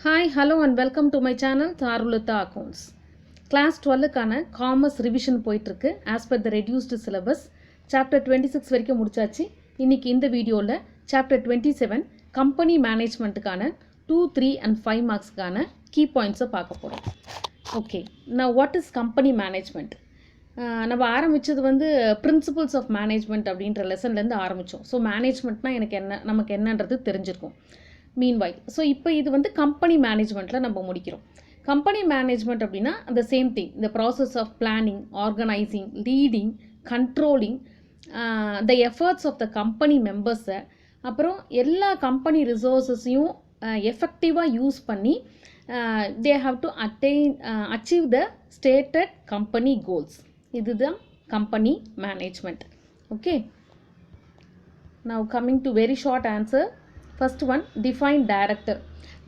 Hi, hello and welcome to my channel Tharulata Accounts. Class 12க்கான Commerce Revision போயிட்டிருக்கு as per the reduced syllabus. Chapter 26 வரைக்கும் முடிச்சாச்சு. இன்னைக்கு இந்த வீடியோவில் Chapter 27 Company Managementக்கான 2, 3 and 5 marksக்கான key points பார்க்க போகிறோம். Okay, now what is Company Management? நம்ம ஆரம்பித்தது வந்து பிரின்சிபல்ஸ் ஆஃப் மேனேஜ்மெண்ட் அப்படின்ற லெசன்லேருந்து ஆரம்பித்தோம். ஸோ மேனேஜ்மெண்ட்னா நமக்கு என்னன்றது தெரிஞ்சிருக்கும். மீன்வைல் ஸோ இப்போ இது வந்து கம்பெனி மேனேஜ்மெண்ட்டில் நம்ம முடிக்கிறோம். கம்பெனி மேனேஜ்மெண்ட் அப்படின்னா அந்த சேம் திங், இந்த process of planning, organising, leading, controlling the efforts of the company மெம்பர்ஸை, அப்புறம் எல்லா கம்பெனி ரிசோர்ஸஸையும் எஃபெக்டிவாக யூஸ் பண்ணி they have to achieve the stated company goals. இதுதான் company management. Okay, now coming to very short answer. First one, define director.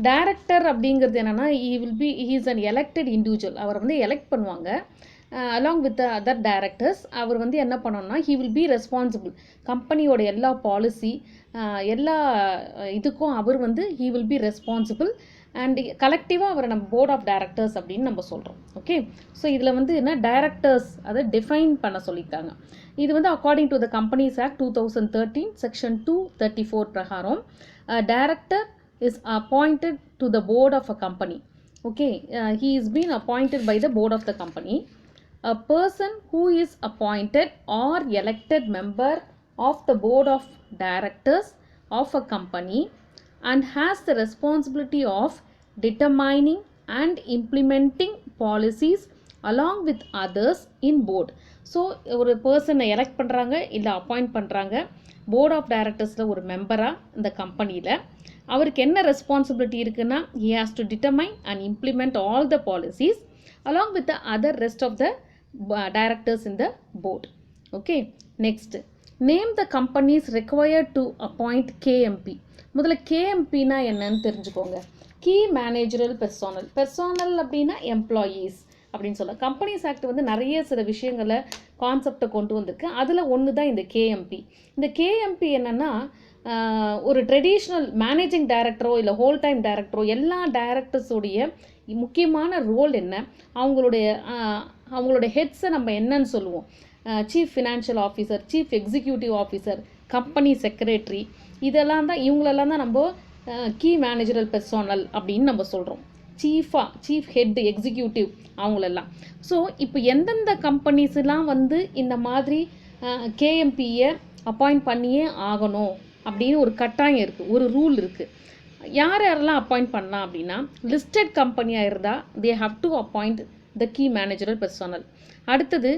Director அப்படிங்கிறது என்னென்னா he is an elected individual. அவர் வந்து எலெக்ட் பண்ணுவாங்க along with the other directors. அவர் வந்து என்ன பண்ணணும்னா he will be responsible. கம்பெனியோட எல்லா பாலிசி எல்லா இதுக்கும் அவர் வந்து he will be responsible and கலெக்டிவாக அவரை நம்ம போர்ட் ஆஃப் டைரக்டர்ஸ் அப்படின்னு நம்ம சொல்கிறோம். ஓகே, ஸோ இதில் வந்து என்ன டைரக்டர்ஸ் அதை டிஃபைன் பண்ண சொல்லியிருக்காங்க. இது வந்து according to the Companies act 2013 section 234 பிரகாரம் director is appointed to the board of a company. Okay, he is being appointed by the board of the company. A person who is appointed or elected member of the board of directors of a company and has the responsibility of determining and implementing policies along with others in board. So ஒரு பர்சனை elect பண்ணுறாங்க இல்லை appoint பண்ணுறாங்க board of டைரக்டர்ஸில் ஒரு மெம்பராக இந்த கம்பெனியில். அவருக்கு என்ன ரெஸ்பான்சிபிலிட்டி இருக்குன்னா he has to determine and implement all the policies along with the other rest of the directors in the board. Okay, next, name the companies required to appoint KMP. முதல்ல KMPனா என்னன்னு தெரிஞ்சுக்கோங்க. கீ மேனேஜரல் பெர்சோனல் அப்படின்னா employees அப்படின்னு சொல்லலாம். Companies act வந்து நிறைய சில விஷயங்களை கான்செப்டை கொண்டு வந்திருக்கு. அதில் ஒன்று தான் இந்த கேஎம்பி. இந்த கேஎம்பி என்னென்னா ஒரு ட்ரெடிஷ்னல் மேனேஜிங் டைரக்டரோ இல்லை ஹோல் டைம் டைரக்டரோ எல்லா டைரக்டர்ஸோடைய முக்கியமான ரோல் என்ன, அவங்களுடைய ஹெட்ஸை நம்ம என்னன்னு சொல்லுவோம். Chief financial officer, chief executive officer, company secretary, இதெல்லாம் தான் இவங்களெல்லாம் தான் நம்ம கீ மேனேஜரல் பெர்சோனல் அப்படின்னு நம்ம சொல்கிறோம். சீஃப் ஹெட் எக்ஸிக்யூட்டிவ் அவங்களெல்லாம். ஸோ இப்போ எந்தெந்த கம்பெனிஸ்லாம் வந்து இந்த மாதிரி கேஎம்பியை அப்பாயிண்ட் பண்ணியே ஆகணும் அப்படின்னு ஒரு கட்டாயம் இருக்குது, ஒரு ரூல் இருக்குது. யாரெல்லாம் அப்பாயிண்ட் பண்ணலாம் அப்படின்னா, லிஸ்டட் கம்பெனியாக இருந்தால் they have to appoint the key managerial personnel. அடுத்தது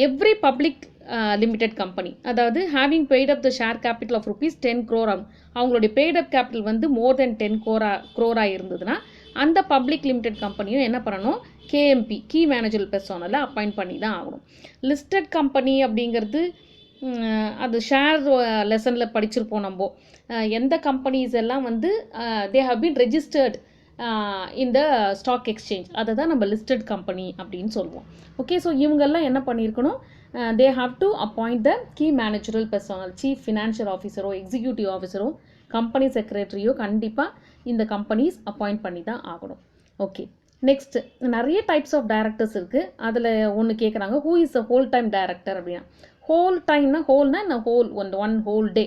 எவ்ரி பப்ளிக் லிமிடெட் கம்பெனி, அதாவது having paid up the share capital of ₹10 crore, அவங்களுடைய பெய்ட் அப் கேபிட்டல் வந்து மோர் தென் 10 crore இருந்ததுன்னா அந்த பப்ளிக் லிமிடெட் கம்பெனியும் என்ன பண்ணணும், கேஎம்பி கீ மேனேஜரல் பெர்சோனலை அப்பாயிண்ட் பண்ணி தான் ஆகணும். லிஸ்டட் கம்பெனி அப்படிங்கிறது அது ஷேர் லெசனில் படிச்சிருப்போம் நம்ம. எந்த கம்பெனிஸ் எல்லாம் வந்து தே ஹவ் பீன் ரெஜிஸ்டர்ட் இந்த ஸ்டாக் எக்ஸ்சேஞ்ச், அதை தான் நம்ம லிஸ்டட் கம்பெனி அப்படின்னு சொல்லுவோம். ஓகே, ஸோ இவங்கெல்லாம் என்ன பண்ணியிருக்கணும், they have to appoint the key managerial personnel. Chief financial ஆஃபீஸரோ எக்ஸிக்யூட்டிவ் ஆஃபீஸரோ கம்பெனி செக்ரட்டரியோ கண்டிப்பாக இந்த கம்பெனிஸ் அப்பாயிண்ட் பண்ணி தான் ஆகணும். ஓகே, நெக்ஸ்ட், நிறைய டைப்ஸ் ஆஃப் டைரக்டர்ஸ் இருக்குது. அதில் ஒன்று கேட்குறாங்க, who is a whole time director அப்படின்னா. ஹோல் டைம்னா ஹோல்னா என்ன, ஒன் ஹோல் டே.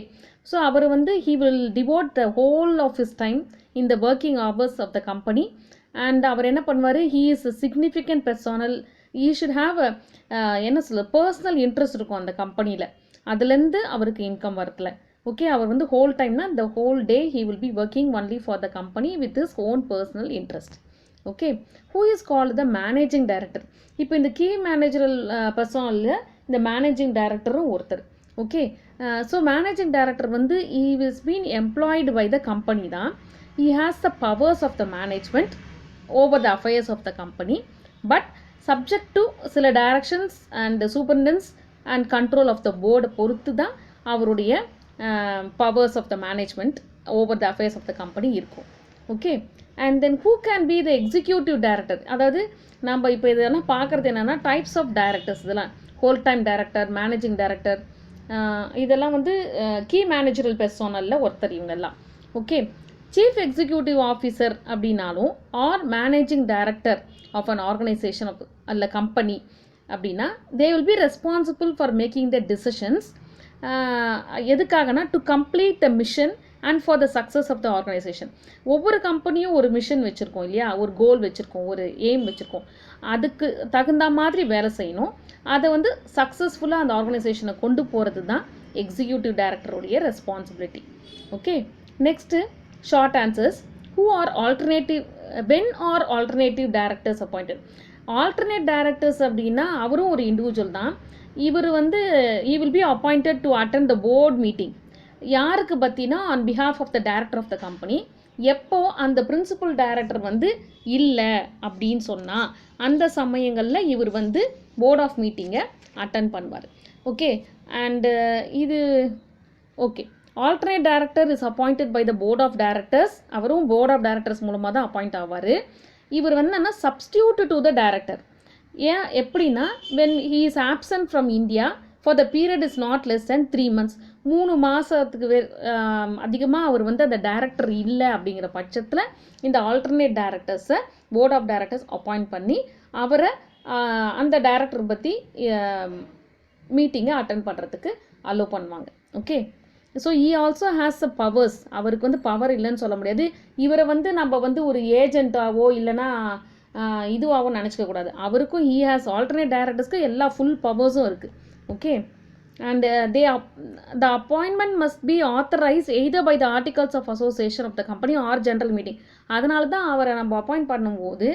ஸோ அவர் வந்து he will devote the whole of his time in the working hours of the company. And அவர் என்ன பண்ணுவார், he is a significant personal, he should have a என்ன சொல்ல பர்சனல் இன்ட்ரெஸ்ட் இருக்கும் அந்த கம்பெனியில், அதுலேருந்து அவருக்கு இன்கம் வரல. ஓகே, அவர் வந்து ஹோல் டைம்னா the whole day he will be working only for the company with his own personal interest. Okay, who is called the managing director. இப்போ இந்த கீ மேனேஜரல் பெர்சோனலில் இந்த மேனேஜிங் டைரக்டரும் ஒருத்தர். ஓகே, ஸோ மேனேஜிங் டைரக்டர் வந்து he is being employed by the company தான். he has the powers of the management over the affairs of the company but subject to சில directions and superintendence and control of the board பொறுத்து தான் அவருடைய powers of the management over the affairs of the company இருக்கும். Okay, and then who can be the executive director. அதாவது நம்ம இப்போ இதெல்லாம் பார்க்குறது என்னென்னா டைப்ஸ் ஆஃப் டைரக்டர்ஸ். இதெல்லாம் whole time director, managing director, இதெல்லாம் வந்து கீ மேனேஜரல் பெர்சோனலில் ஒருத்தர் இவங்கெல்லாம். ஓகே, சீஃப் எக்ஸிக்யூட்டிவ் ஆஃபீஸர் அப்படின்னாலும் or managing director of an organisation அல்ல கம்பெனி அப்படின்னா they will be responsible for making the decisions. எதுக்காகனா to complete the mission and for the success of the organisation. ஒவ்வொரு கம்பெனியும் ஒரு மிஷன் வச்சுருக்கோம் இல்லையா, ஒரு கோல் வச்சுருக்கோம், ஒரு எய்ம் வச்சுருக்கோம். அதுக்கு தகுந்த மாதிரி வேலை செய்யணும். அதை வந்து சக்ஸஸ்ஃபுல்லாக அந்த ஆர்கனைசேஷனை கொண்டு போகிறது தான் எக்ஸிக்யூட்டிவ் டைரக்டருடைய responsibility. Okay, next short answers. Who are alternative, when are alternative directors appointed? Alternate directors அப்படின்னா அவரும் ஒரு இண்டிவிஜுவல் தான். இவர் வந்து he will be appointed to attend the board meeting. யாருக்கு பற்றினா on behalf of the director of the company. எப்போ அந்த பிரின்சிபல் டைரக்டர் வந்து இல்லை அப்படின்னு சொன்னால் அந்த சமயங்களில் இவர் வந்து போர்ட் ஆஃப் மீட்டிங்கை அட்டன் பண்ணுவார். ஓகே, அண்டு இது okay. Alternate director is appointed by the board of directors. அவரும் போர்ட் ஆஃப் டைரக்டர்ஸ் மூலமாக தான் அப்பாயிண்ட் ஆவார். இவர் வந்து என்ன சப்ஸ்டியூட் டு த டைரக்டர். ஏன் எப்படின்னா when he is absent from India for the period is not less than 3 months. 3 மாதத்துக்கு அதிகமாக அவர் வந்து அந்த டைரக்டர் இல்லை அப்படிங்கிற பட்சத்தில் இந்த ஆல்டர்னேட் டைரக்டர்ஸை போர்ட் ஆஃப் டைரக்டர்ஸ் அப்பாயிண்ட் பண்ணி அவரை அந்த டைரக்டர் பற்றி மீட்டிங்கை அட்டன் பண்ணுறதுக்கு அலோவ் பண்ணுவாங்க. Okay, so he also has a powers. அவருக்கு வந்து பவர் இல்லைன்னு சொல்ல முடியாது. இவரை வந்து நம்ம வந்து ஒரு ஏஜென்ட்டாவோ இல்லைன்னா இதுவாகவும் நினச்சிக்கக்கூடாது. அவருக்கும் ஹீ ஹேஸ் ஆல்டர்னேட் டைரக்டர்ஸ்க்கு எல்லா ஃபுல் பவர்ஸும் இருக்குது. Okay, and the appointment must be authorise either by the articles of association of the company or general meeting. அதனால தான் அவரை நம்ம அப்பாயிண்ட் பண்ணும்போது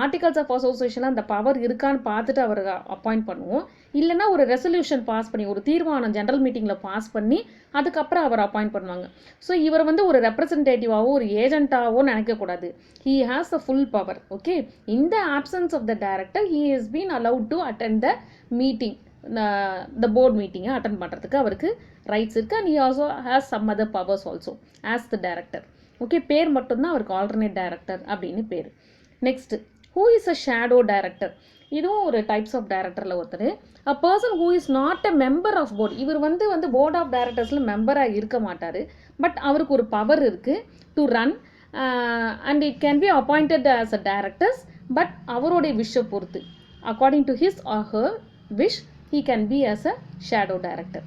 ஆர்டிகல்ஸ் ஆஃப் அசோசியேஷனில் அந்த பவர் இருக்கான்னு பார்த்துட்டு அவரை அப்பாயிண்ட் பண்ணுவோம். இல்லைன்னா ஒரு ரெசல்யூஷன் பாஸ் பண்ணி ஒரு தீர்மானம் ஜென்ரல் மீட்டிங்கில் பாஸ் பண்ணி அதுக்கப்புறம் அவர் அப்பாயிண்ட் பண்ணுவாங்க. ஸோ இவர் வந்து ஒரு ரெப்ரசன்டேட்டிவாவோ ஒரு ஏஜென்ட்டாவோ நினைக்கக்கூடாது. He has a full power. Okay, in the absence of the director he is been allowed to attend the meeting, the board மீட்டிங்கை அட்டன் பண்ணுறதுக்கு அவருக்கு ரைட்ஸ் இருக்குது. And he also has some other powers also as the director. Okay, பேர் மட்டும்தான் அவருக்கு alternate director அப்படின்னு பேர். Next, who is a shadow director? இதுவும் ஒரு டைப்ஸ் ஆஃப் டைரக்டரில் ஒருத்தர். A person who is not a member of board. இவர் வந்து போர்ட் ஆஃப் டைரக்டர்ஸில் மெம்பராக இருக்க மாட்டார். பட் அவருக்கு ஒரு பவர் இருக்குது to run and it can be appointed as a directors. But அவருடைய விஷை பொறுத்து according to his R her wish he can be as a shadow director.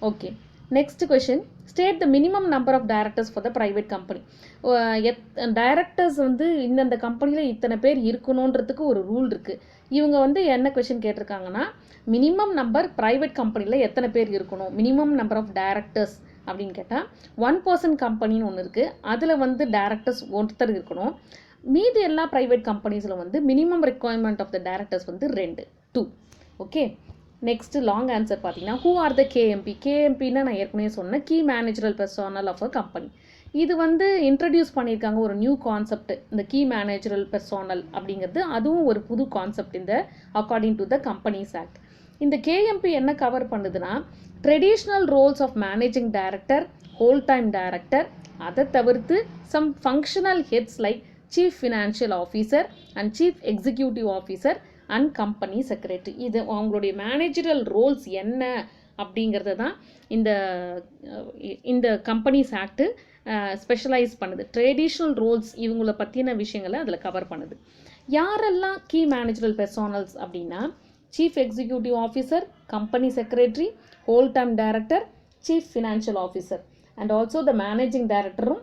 Okay, next question. State the minimum number of directors for the private company. Directors வந்து இந்த கம்பெனியில் இத்தனை பேர் இருக்கணுன்றதுக்கு ஒரு rule இருக்குது. இவங்க வந்து என்ன கொஷின் கேட்டிருக்காங்கன்னா மினிமம் நம்பர் ப்ரைவேட் கம்பெனியில் எத்தனை பேர் இருக்கணும், மினிமம் நம்பர் ஆஃப் டைரக்டர்ஸ் அப்படின்னு கேட்டால் 1% கம்பெனின்னு ஒன்று இருக்குது. அதில் வந்து டைரக்டர்ஸ் ஒருத்தர் இருக்கணும். மீதி எல்லா ப்ரைவேட் கம்பெனிஸில் வந்து minimum requirement of the directors வந்து 2. ஓகே, நெக்ஸ்ட் லாங் ஆன்சர் பார்த்தீங்கன்னா ஹூ ஆர் த கேஎம்பி? கேஎம்பின்னா நான் ஏற்கனவே சொன்னேன், key managerial personnel of a company. இது வந்து இன்ட்ரடியூஸ் பண்ணியிருக்காங்க ஒரு நியூ கான்செப்ட், இந்த கீ மேனேஜரல் பெர்சோனல் அப்படிங்கிறது. அதுவும் ஒரு புது கான்செப்ட் இந்த according to the Companies Act. இந்த கேஎம்பி என்ன கவர் பண்ணுதுன்னா traditional roles of managing director, whole time director, அதை தவிர்த்து some functional heads like chief financial officer and chief executive officer and company secretary. இது அவங்களுடைய மேனேஜரல் ரோல்ஸ் என்ன அப்படிங்கிறத தான் இந்த கம்பெனிஸ் ஆக்ட் ஸ்பெஷலைஸ் பண்ணுது. ட்ரெடிஷ்னல் ரோல்ஸ் இவங்களை பற்றின விஷயங்களை அதில் கவர் பண்ணுது. யாரெல்லாம் கீ மேனேஜரல் பெர்சோனல்ஸ் அப்படின்னா chief executive officer, company secretary, whole time director, chief financial officer and also the மேனேஜிங் டைரக்டரும்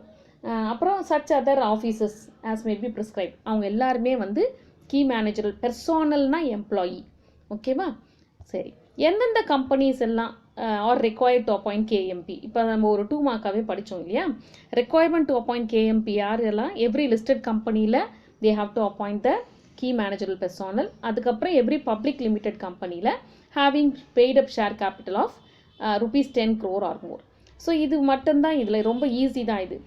அப்புறம் such other officers as may be prescribe. அவங்க எல்லாருமே வந்து கீ மேனேஜரல் பெர்சோனல்னா எம்ப்ளாயி. ஓகேவா? சரி, எந்தெந்த கம்பெனிஸ் எல்லாம் R required to appoint KMP? இப்போ நம்ம ஒரு 2 மார்க்காகவே படித்தோம் இல்லையா. ரெக்வயர்மெண்ட் டு அப்பாயிண்ட் கேஎம்பி யார் எல்லாம்? எவ்ரி லிஸ்டட் கம்பெனியில் they have to appoint the key managerial personnel. அதுக்கப்புறம் எவ்ரி பப்ளிக் லிமிடெட் கம்பெனியில் having paid up share capital of ₹10 crore or more. So இது மட்டும்தான், இதில் ரொம்ப ஈஸி தான் இது.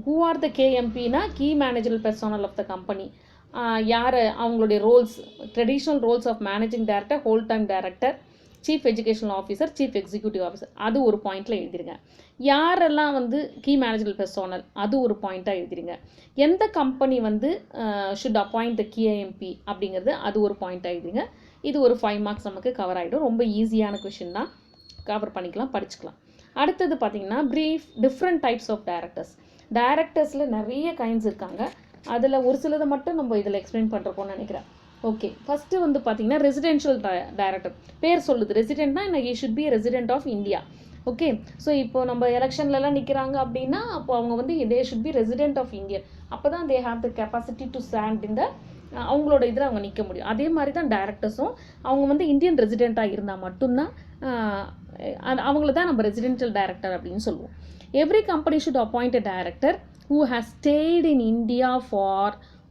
ஹூ ஆர் த கேஎம்பினா key managerial personnel of the company. யார் அவங்களுடைய roles, traditional roles of managing director, whole time director, chief educational officer, chief executive officer, அது ஒரு பாயிண்டில் எழுதிருங்க. யாரெல்லாம் வந்து கீ மேனேஜரல் பெர்சோனல் அது ஒரு பாயிண்ட்டாக எழுதிருங்க. எந்த கம்பெனி வந்து ஷுட் அப்பாயிண்ட் த கேஎம்பி அப்படிங்கிறது அது ஒரு பாயிண்ட்டாக எழுதிருங்க. இது ஒரு 5 மார்க்ஸ் நமக்கு கவர் ஆகிடும். ரொம்ப ஈஸியான கொஷின் தான், கவர் பண்ணிக்கலாம், படிச்சுக்கலாம். அடுத்தது பார்த்தீங்கன்னா brief different types of directors. டைரக்டர்ஸில் நிறைய கைண்ட்ஸ் இருக்காங்க. அதில் ஒரு சிலதை மட்டும் நம்ம இதில் எக்ஸ்பிளைன் பண்ணுறோம்னு நினைக்கிறேன். ஓகே, ஃபஸ்ட்டு வந்து பார்த்தீங்கன்னா ரெசிடென்ஷியல் டைரக்டர். பேர் சொல்லுது ரெசிடென்ட்னா he should be resident of India. Okay, so இப்போ நம்ம எலெக்ஷன்லலாம் நிற்கிறாங்க அப்படின்னா அப்போ அவங்க வந்து they should be resident of India. அப்போ தான் they have the capacity to stand இந்த அவங்களோட இதில் அவங்க நிற்க முடியும். அதே மாதிரி தான் டைரக்டர்ஸும் அவங்க வந்து இந்தியன் ரெசிடெண்ட்டாக இருந்தால் மட்டும்தான் அவங்கள தான் நம்ம ரெசிடென்ஷியல் டைரக்டர் அப்படின்னு சொல்லுவோம். Every company should appoint a director who has stayed in India for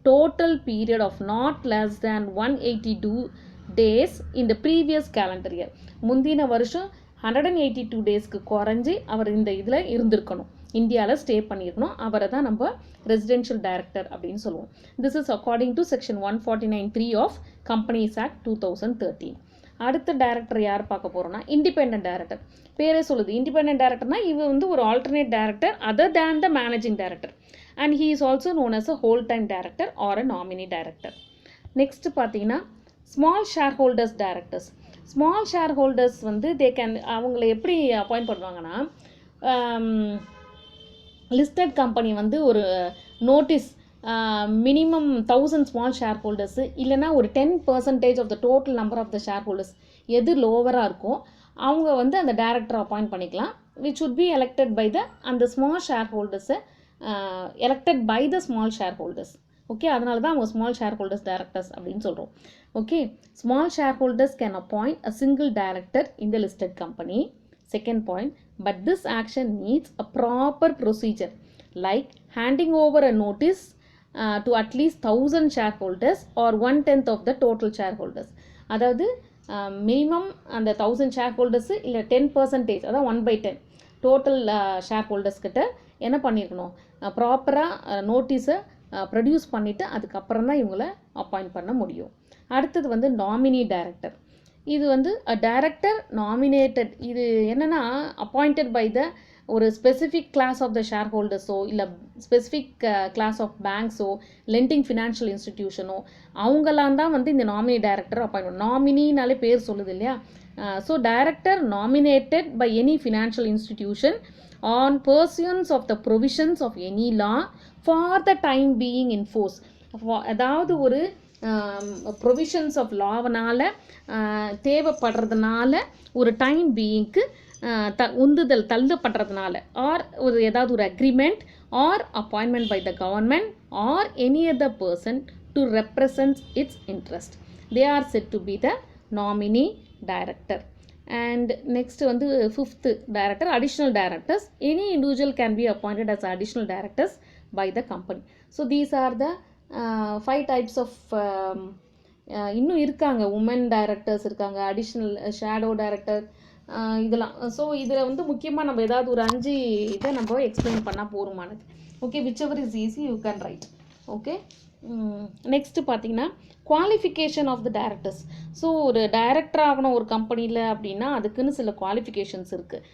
total period of not less than 182 days in the previous calendar year. முந்தின வருஷம் 182 டேஸ்க்கு குறைஞ்சி அவர் இந்த இதில் இருந்திருக்கணும், இந்தியாவில் ஸ்டே பண்ணியிருக்கணும். அவரை தான் நம்ம ரெசிடென்ஷியல் டைரக்டர் அப்படின்னு சொல்லுவோம். This is according to section 149(3) of companies act 2013. அடுத்த டைரக்டர் யார் பார்க்க போகிறோம்னா இண்டிபெண்டன்ட் டைரக்டர். பேரே சொல்லுது இண்டிபெண்டன்ட் டைரக்டர்னா இவர் வந்து ஒரு alternate director other than the managing director, and he is also known as a whole time director or a nominee director. Next பார்த்தீங்கன்னா small share holders directors. Small share holders வந்து அவங்கள எப்படி appoint பண்ணுவாங்கன்னா, listed company வந்து ஒரு notice minimum 1000 small share holders இல்லைனா ஒரு 10% of the total number of the share holders எது லோவராக இருக்கோ அவங்க வந்து அந்த டைரக்டரை அப்பாயிண்ட் பண்ணிக்கலாம். Which would be elected by அந்த ஸ்மால் ஷேர் ஹோல்டர்ஸை elected by the small share holders. Okay, அதனால தான் அவங்க ஸ்மால் ஷேர் ஹோல்டர்ஸ் டைரக்டர்ஸ் அப்படின்னு சொல்கிறோம். Okay, small share holders can appoint a single director in the listed company. Second point, but this action needs a proper procedure like handing over a notice to at least 1000 shareholders or 1/10 of the total shareholders. அதாவது minimum அந்த 1000 shareholders இல்லை 10%, அதாவது 1/10 total shareholders கிட்ட என்ன பண்ணியிருக்கணும், ப்ராப்பராக நோட்டீஸை produce பண்ணிவிட்டு அதுக்கப்புறம் தான் இவங்கள அப்பாயிண்ட் பண்ண முடியும். அடுத்தது வந்து நாமினி டைரக்டர். இது வந்து அ டைரக்டர் நாமினேட்டட். இது என்னென்னா அப்பாயிண்டட் பை த ஒரு specific class of the share ஹோல்டர்ஸோ இல்லை ஸ்பெசிஃபிக் கிளாஸ் ஆஃப் பேங்க்ஸோ லெண்டிங் ஃபினான்ஷியல் இன்ஸ்டிடியூஷனோ அவங்களாம் தான் வந்து இந்த நாமினி டைரக்டர் அப்பாயிண்ட் பண்ணும். நாமினினாலே பேர் சொல்லுது இல்லையா. So director nominated by any financial institution on pursuance of the provisions of any law for the time being in force. அதாவது ஒரு ப்ரொவிஷன்ஸ் ஆஃப் லாவனால் தேவைப்படுறதுனால ஒரு டைம் பீயிங்க்கு உந்துதல் தள்ளப்படுறதுனால ஆர் ஒரு ஏதாவது ஒரு agreement or appointment by the government or any other person to represent its interest. They are said to be the nominee director. And next வந்து fifth director additional directors. Any individual can be appointed as additional directors by the company. So these are the 5 types of இன்னும் இருக்காங்க. Woman directors இருக்காங்க, additional shadow director, இதெல்லாம். So இதில் வந்து முக்கியமாக நம்ம ஏதாவது ஒரு 5 இதை நம்ம எக்ஸ்பிளைன் பண்ணால் போருமானது. Okay, whichever is easy you can write. Okay, next பார்த்தீங்கன்னா qualification of the directors. So ஒரு டைரக்டர் ஆகணும் ஒரு கம்பெனியில் அப்படின்னா அதுக்குன்னு சில குவாலிஃபிகேஷன்ஸ் இருக்குது.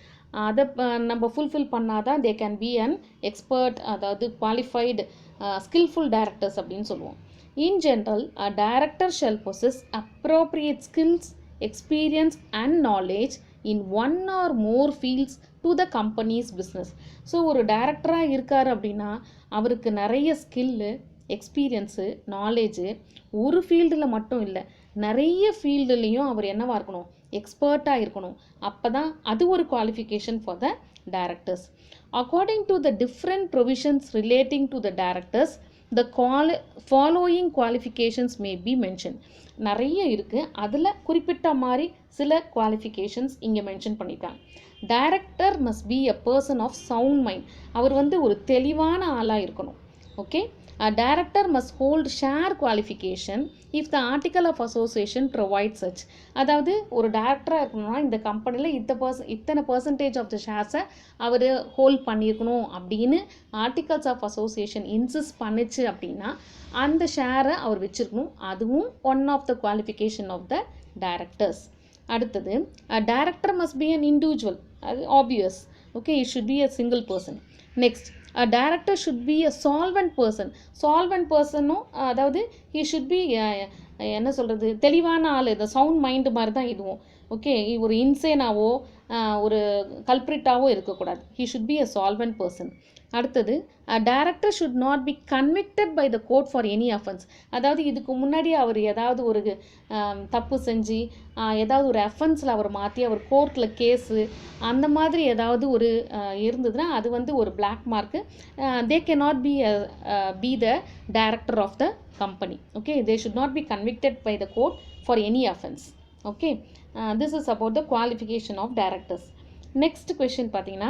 அதை நம்ம ஃபுல்ஃபில் பண்ணால் தான் they can be an expert, அதாவது குவாலிஃபைடு skillful directors அப்படின்னு சொல்லுவோம். In general, a director shall possess appropriate skills, experience and knowledge in one or more fields to the company's business. So ஒரு டைரக்டராக இருக்கார் அப்படின்னா அவருக்கு நிறைய ஸ்கில்லு, எக்ஸ்பீரியன்ஸு, நாலேஜு ஒரு ஃபீல்டில் மட்டும் இல்லை நிறைய ஃபீல்டுலேயும் அவர் என்னவாக இருக்கணும், எக்ஸ்பர்ட்டாக இருக்கணும். அப்போ தான் அது ஒரு qualification for the directors. According to the different provisions relating to the directors, the following qualifications may be mentioned. நிறைய இருக்குது, அதில் குறிப்பிட்ட மாதிரி சில குவாலிஃபிகேஷன்ஸ் இங்கே மென்ஷன் பண்ணியிருக்காங்க. Director must be a person of sound mind. அவர் வந்து ஒரு தெளிவான ஆளாக இருக்கணும். Okay, a director must hold share qualification if the article of association provides such. அதாவது ஒரு டைரக்டராக இருக்கணும்னா இந்த கம்பெனியில் இத்தனை பர்சன்டேஜ் ஆஃப் த ஷேர்ஸை அவர் ஹோல்ட் பண்ணியிருக்கணும் அப்படின்னு ஆர்டிகல்ஸ் ஆஃப் அசோசியேஷன் இன்சிஸ்ட் பண்ணிச்சு அப்படின்னா அந்த ஷேரை அவர் வச்சுருக்கணும். அதுவும் one of the qualification of the directors. அடுத்தது a director must be an individual. அது obvious. Okay, it should be a single person. Next, a director should be a solvent person. solvent personனும் அதாவது he should be என்ன சொல்கிறது, தெளிவான ஆள். இந்த sound mind மாதிரி தான் இதுவும். ஓகே, ஒரு இன்சேனாவோ ஒரு கல்ப்ரிட்டாவோ இருக்கக்கூடாது. he should be a solvent person. அடுத்தது director should not be convicted by the court for any offence. அதாவது இதுக்கு முன்னாடி அவர் ஏதாவது ஒரு தப்பு செஞ்சு ஏதாவது ஒரு அஃபென்ஸில் அவர் மாற்றி அவர் கோர்ட்டில் கேஸு அந்த மாதிரி ஏதாவது ஒரு இருந்ததுன்னா அது வந்து ஒரு black mark. They can not be the director of the company. Okay, they should not be convicted by the court for any offense. Okay, this is about the qualification of directors. Next question pathina,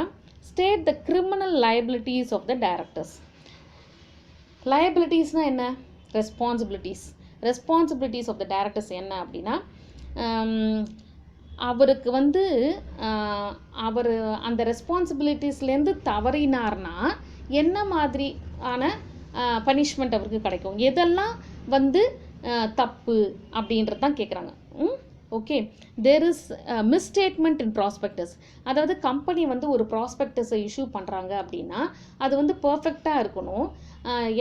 state the criminal liabilities of the directors. Liabilities na enna? Responsibilities of the directors enna அப்படினா அவருக்கு வந்து அவர் அந்த ரெஸ்பான்சிபிலிட்டிஸ்லேருந்து தவறினார்னா என்ன மாதிரி ஆன punishment அவருக்கு கிடைக்கும், எதெல்லாம் வந்து தப்பு அப்படின்றது தான் கேட்குறாங்க. Okay, there is misstatement in prospectus. அதாவது கம்பெனி வந்து ஒரு ப்ராஸ்பெக்டஸை இஷ்யூ பண்ணுறாங்க அப்படின்னா அது வந்து பர்ஃபெக்டாக இருக்கணும்,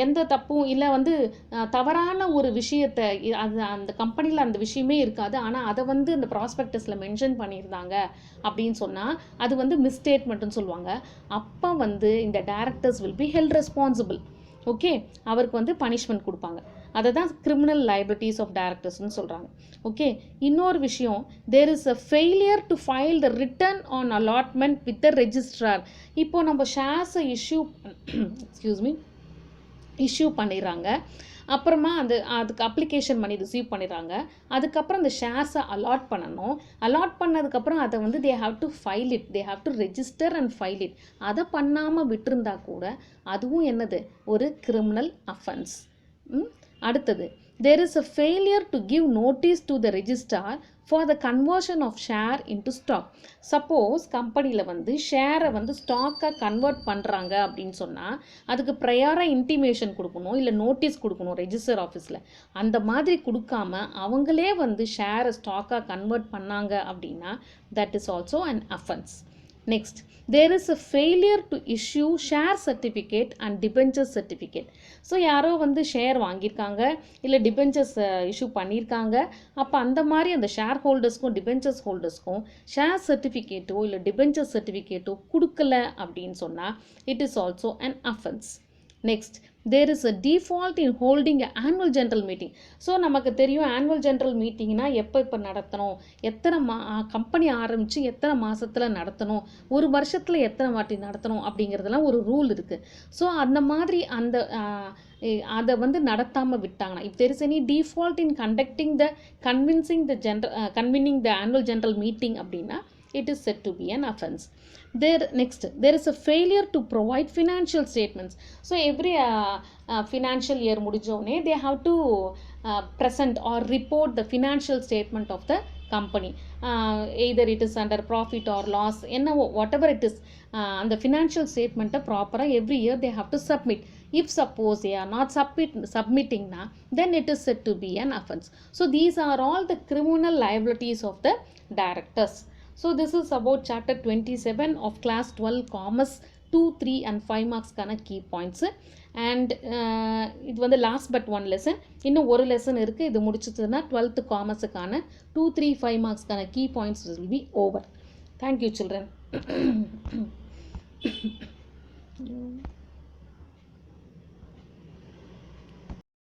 எந்த தப்பும் இல்லை, வந்து தவறான ஒரு விஷயத்தை அது அந்த கம்பெனியில் அந்த விஷயமே இருக்காது, ஆனால் அதை வந்து அந்த ப்ராஸ்பெக்டஸில் மென்ஷன் பண்ணியிருந்தாங்க அப்படின்னு சொன்னால் அது வந்து மிஸ்ஸ்டேட்மெண்ட்டுன்னு சொல்லுவாங்க. அப்போ வந்து இந்த directors will be held responsible. Okay, அவருக்கு வந்து பனிஷ்மெண்ட் கொடுப்பாங்க. அதை தான் கிரிமினல் லைபிலிட்டிஸ் ஆஃப் டைரக்டர்ஸ்னு சொல்கிறாங்க. ஓகே, இன்னொரு விஷயம், there is a failure to file the return on allotment with the registrar. இப்போது நம்ம ஷேர்ஸை இஷ்யூ பண்ணிடுறாங்க, அப்புறமா அதுக்கு அப்ளிகேஷன் பண்ணி ரிசீவ் பண்ணிடுறாங்க, அதுக்கப்புறம் அந்த ஷேர்ஸை அலாட் பண்ணணும். அலாட் பண்ணதுக்கப்புறம் அதை வந்து தே have to file it, they have to register and file it. அதை பண்ணாமல் விட்டுருந்தா கூட அதுவும் என்னது, ஒரு கிரிமினல் அஃபென்ஸ். அடுத்தது, there is a failure to give notice to the registrar for the conversion of share into stock. Suppose கம்பெனியில் வந்து ஷேரை வந்து ஸ்டாக்காக கன்வெர்ட் பண்ணுறாங்க அப்படின்னு சொன்னால் அதுக்கு ப்ரையராக இன்டிமேஷன் கொடுக்கணும், இல்லை நோட்டீஸ் கொடுக்கணும் ரெஜிஸ்டர் ஆஃபீஸில். அந்த மாதிரி கொடுக்காம அவங்களே வந்து ஷேரை ஸ்டாக்காக கன்வெர்ட் பண்ணாங்க அப்படின்னா that is also an offence. Next, there is a failure to issue share certificate and debenture certificate. So யாரோ வந்து ஷேர் வாங்கியிருக்காங்க இல்லை டிபென்ச்சர்ஸ் இஷ்யூ பண்ணியிருக்காங்க, அப்போ அந்த மாதிரி அந்த ஷேர் ஹோல்டர்ஸ்க்கும் டிபென்ச்சர்ஸ் ஹோல்டர்ஸ்க்கும் ஷேர் சர்டிஃபிகேட்டோ இல்லை டிபென்ச்சர் சர்டிஃபிகேட்டோ கொடுக்கல அப்படின்னு சொன்னால் it is also an offence. Next, there is a default in holding an annual general meeting. So நமக்கு தெரியும் ஆனுவல் ஜென்ரல் மீட்டிங்னா எப்போ நடத்தணும், எத்தனை கம்பெனி ஆரம்பித்து எத்தனை மாதத்தில் நடத்தணும், ஒரு வருஷத்தில் எத்தனை வாட்டி நடத்தணும் அப்படிங்கிறதெல்லாம் ஒரு ரூல் இருக்குது. ஸோ அந்த மாதிரி அதை வந்து நடத்தாமல் விட்டாங்கன்னா, if there is any default in convening the annual general meeting அப்படின்னா it is said to be an offense. Next, there is a failure to provide financial statements. So every financial year முடிஞ்சோடனே they have to present or report the financial statement of the company. Either it is under profit or loss, whatever it is, அந்த financial statement ப்ராப்பராக every year they have to submit. If suppose they are not submitting na, then it is said to be an offense. So these are all the criminal liabilities of the directors. So this is about chapter 27 of class 12 commerce 2, 3 and 5 marks kana key points. And இது வந்து last but one lesson. இன்னும் ஒரு lesson இருக்குது, இது முடிச்சிட்டுனா 12th commerce கான 2, 3, 5 marks கான key points will be over. Thank you children.